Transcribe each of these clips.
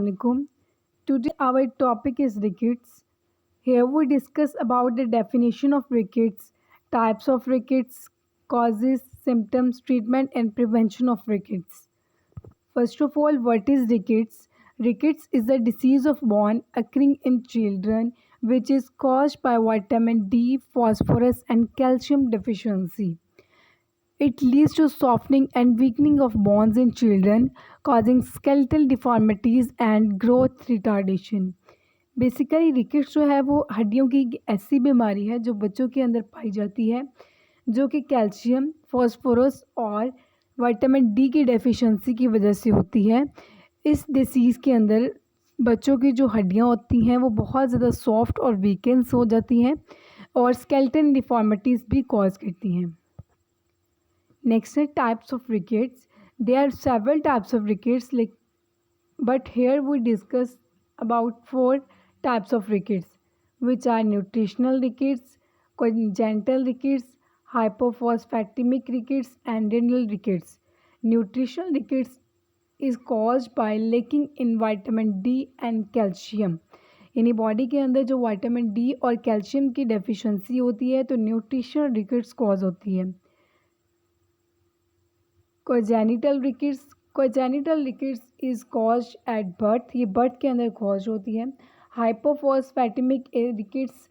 Assalamualaikum. Today our topic is rickets. Here we discuss about the definition of rickets, types of rickets, causes, symptoms, treatment and prevention of rickets. First of all, what is rickets? Rickets is a disease of bone occurring in children which is caused by vitamin D, phosphorus and calcium deficiency. It leads to softening and weakening of bones in children, causing skeletal deformities and growth retardation. Basically rickets जो है वो हड्डियों की एक ऐसी बीमारी है जो बच्चों के अंदर पाई जाती है, जो कि कैल्शियम, फॉस्फोरस और विटामिन डी की डेफिशिएंसी की वजह से होती है। इस डिसीज़ के अंदर बच्चों की जो हड्डियाँ होती हैं वो बहुत ज़्यादा सॉफ्ट और वीकेंस हो जाती हैं और स्केलेटन डिफॉर्मिटीज़ भी कॉज करती हैं। Next are types of rickets. There are several types of rickets, but here we discuss about 4 types of rickets, which are nutritional rickets, congenital rickets, hypophosphatemic rickets, and renal rickets. Nutritional rickets is caused by lacking in vitamin D and calcium. यानी body के अंदर जो vitamin D और calcium की deficiency होती है तो nutritional rickets cause होती है। Congenital rickets is cause at birth, ये बर्थ के अंदर कॉज होती है। Hypophosphatemic rickets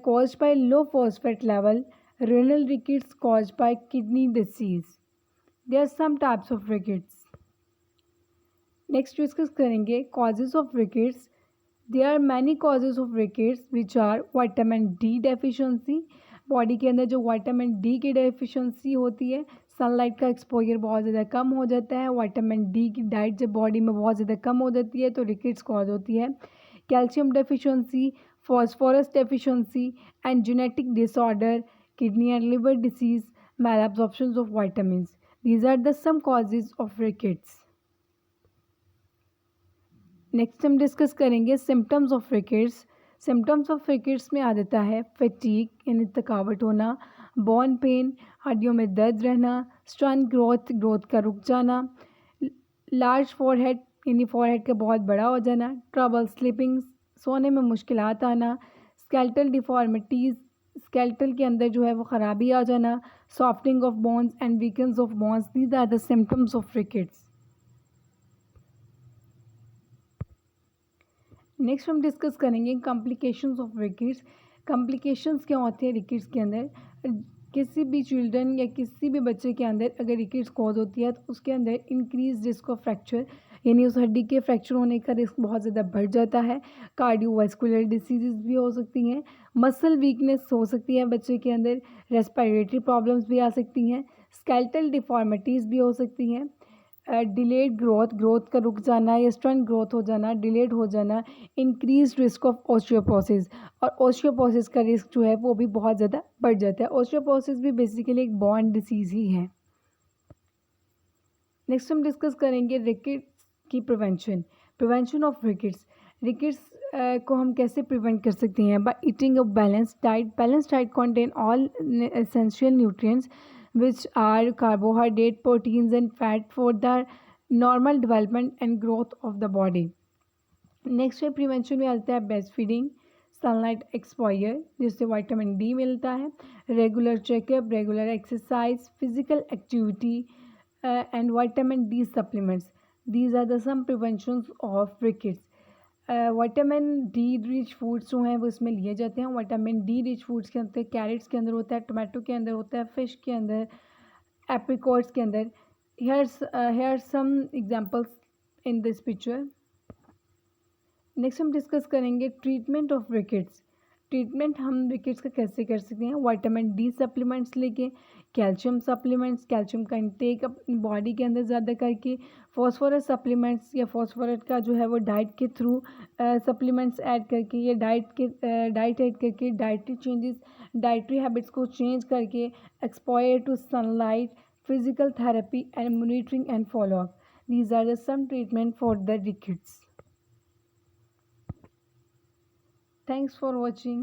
cause by low phosphate level. Renal rickets cause by kidney disease. There are some types of rickets. Next discuss करेंगे causes of rickets. There are many causes of rickets which are vitamin D deficiency. Body के अंदर जो vitamin D की deficiency होती है, sunlight का exposure बहुत ज़्यादा कम हो जाता है, विटामिन डी की डाइट जब बॉडी में बहुत ज़्यादा कम हो जाती है तो रिकेट्स कॉज होती है। Calcium deficiency, phosphorus deficiency and genetic disorder, kidney and liver disease, malabsorption of vitamins, these are the some causes of rickets. Next हम डिस्कस करेंगे symptoms of rickets. Symptoms of rickets में आ जाता है fatigue यानी थकावट होना, bone pen हड्डियों में दर्द रहना, स्टन ग्रोथ का रुक जाना, लार्ज फॉरहेड यानी फॉरहेड का बहुत बड़ा हो जाना, ट्रबल स्लीपिंग सोने में मुश्किलात आना, स्केलेटल डिफॉर्मिटीज़ स्केलेटल के अंदर जो है वो ख़राबी आ जाना, softening of bones and weakness of bones, these are the symptoms of rickets. Next हम डिस्कस करेंगे कॉम्प्लिकेशंस ऑफ रिकेट्स। कॉम्प्लिकेशंस क्या होते हैं रिकेट्स के अंदर? किसी भी चिल्ड्रन या किसी भी बच्चे के अंदर अगर रिकेट्स कॉज होती है तो उसके अंदर इंक्रीज रिस्क ऑफ फ्रैक्चर यानी उस हड्डी के फ्रैक्चर होने का रिस्क बहुत ज़्यादा बढ़ जाता है। कार्डियोवास्कुलर डिसीज़ भी हो सकती हैं, मसल वीकनेस हो सकती है बच्चे के अंदर, रेस्पिरेटरी प्रॉब्लम्स भी आ सकती हैं, स्केलेटल डिफॉर्मिटीज़ भी हो सकती हैं, डिलेड ग्रोथ का रुक जाना या स्टंट ग्रोथ हो जाना, डिलेड हो जाना, इंक्रीज रिस्क ऑफ ओस्टियोपोरोसिस, और ओस्टियोपोरोसिस का रिस्क जो है वो भी बहुत ज़्यादा बढ़ जाता है। ओस्टियोपोरोसिस भी बेसिकली एक बॉन डिसीज़ ही है। नेक्स्ट हम डिस्कस करेंगे रिकेट्स की प्रिवेंशन ऑफ रिकेट्स। रिकेट्स को हम कैसे प्रिवेंट कर सकते हैं? By eating a balance diet contain all essential nutrients which are carbohydrate, proteins and fat for the normal development and growth of the body. Next है prevention में आता है ब्रेस्ट फीडिंग, सनलाइट एक्सपोजर जिससे vitamin D मिलता है, regular checkup, regular exercise, physical activity and vitamin D supplements, these are the some preventions of rickets. Vitamin D rich foods जो हैं वो इसमें लिए जाते हैं। विटामिन डी रिच फूड्स के अंदर कैरेट्स के अंदर होता है, टोमेटो के अंदर होता है, फिश के अंदर, एप्रिकॉट्स के अंदर। Here some examples in this picture. Next हम डिस्कस करेंगे ट्रीटमेंट ऑफ रिकेट्स। ट्रीटमेंट हम रिकेट्स का कैसे कर सकते हैं? विटामिन डी सप्लीमेंट्स लेके, कैल्शियम सप्लीमेंट्स, कैल्शियम का इंटेक अपनी बॉडी के अंदर ज़्यादा करके, फॉस्फोरस सप्लीमेंट्स या फॉस्फोरस का जो है वो डाइट के थ्रू सप्लीमेंट्स ऐड करके या डाइट ऐड करके, डाइटरी हैबिट्स को चेंज करके, exposure to sunlight, physical therapy and monitoring and follow up, these are the some treatment for the rickets. Thanks for watching.